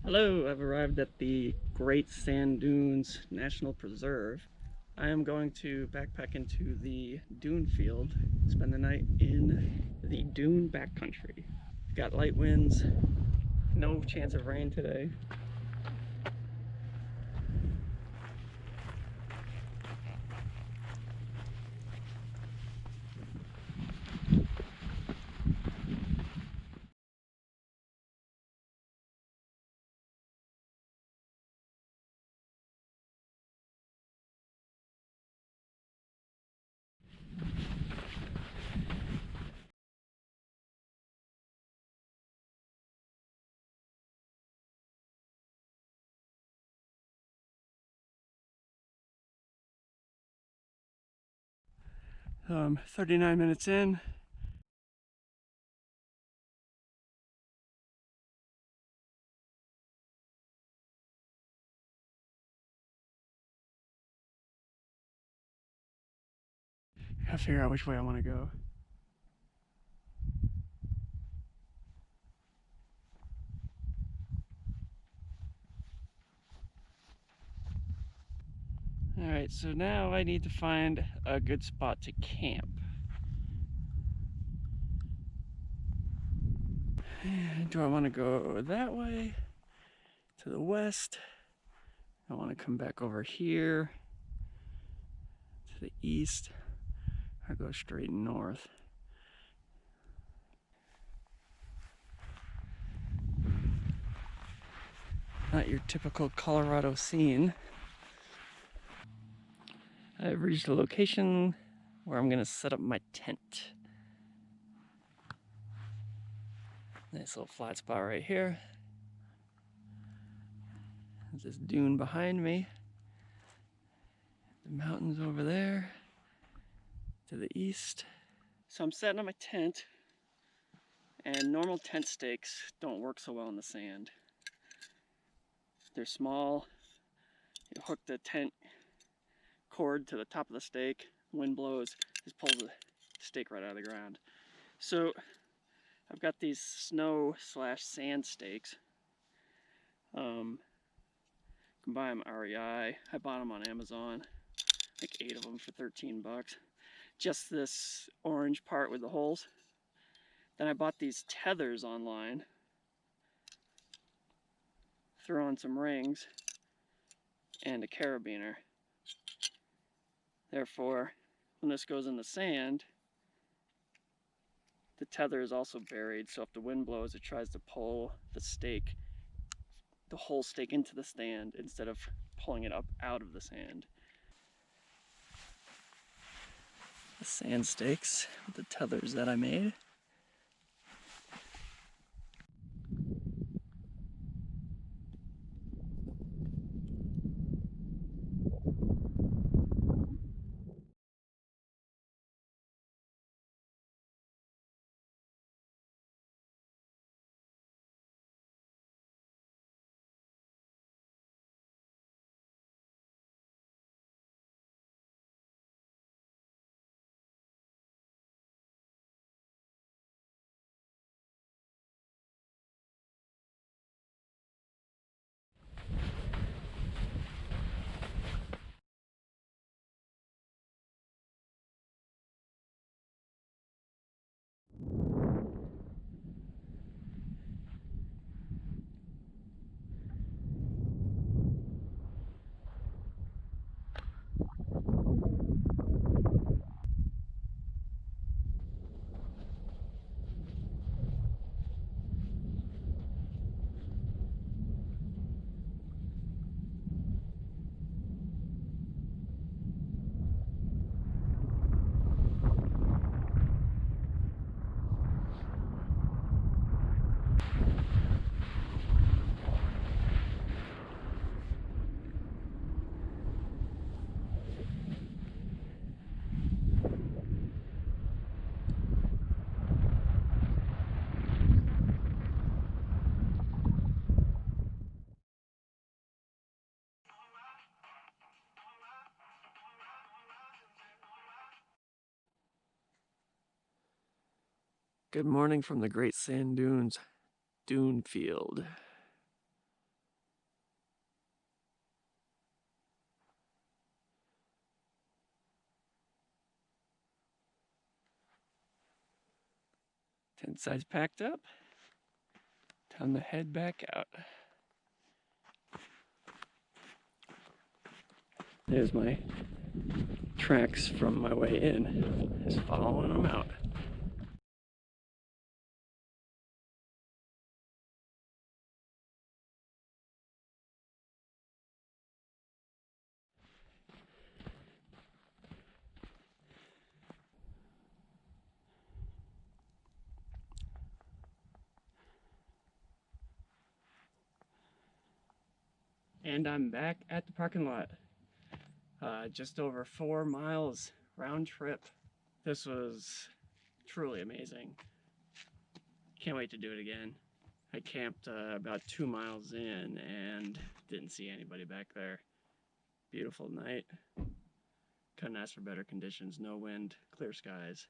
Hello, I've arrived at the Great Sand Dunes National Preserve. I am going to backpack into the dune field, spend the night in the dune backcountry. Got light winds, no chance of rain today. 39 minutes in. I gotta figure out which way I want to go. Alright, so now I need to find a good spot to camp. Do I want to go that way? To the west? I want to come back over here to the east, or go straight north. Not your typical Colorado scene. I've reached a location where I'm gonna set up my tent. Nice little flat spot right here. There's this dune behind me. The mountains over there to the east. So I'm setting up my tent, and normal tent stakes don't work so well in the sand. They're small. You hook the tent cord to the top of the stake. Wind blows, just pulls the stake right out of the ground. So I've got these snow/sand stakes. You can buy them REI. I bought them on Amazon, like 8 of them for 13 bucks. Just this orange part with the holes. Then I bought these tethers online. Threw on some rings and a carabiner. Therefore, when this goes in the sand, the tether is also buried, so if the wind blows, it tries to pull the stake, the whole stake into the sand instead of pulling it up out of the sand. The sand stakes with the tethers that I made. Good morning from the Great Sand Dunes Dune Field. Tent side's packed up. Time to head back out. There's my tracks from my way in. Just following them out. And I'm back at the parking lot. Just over 4 miles round trip. This was truly amazing. Can't wait to do it again. I camped about 2 miles in and didn't see anybody back there. Beautiful night. Couldn't ask for better conditions. No wind, clear skies.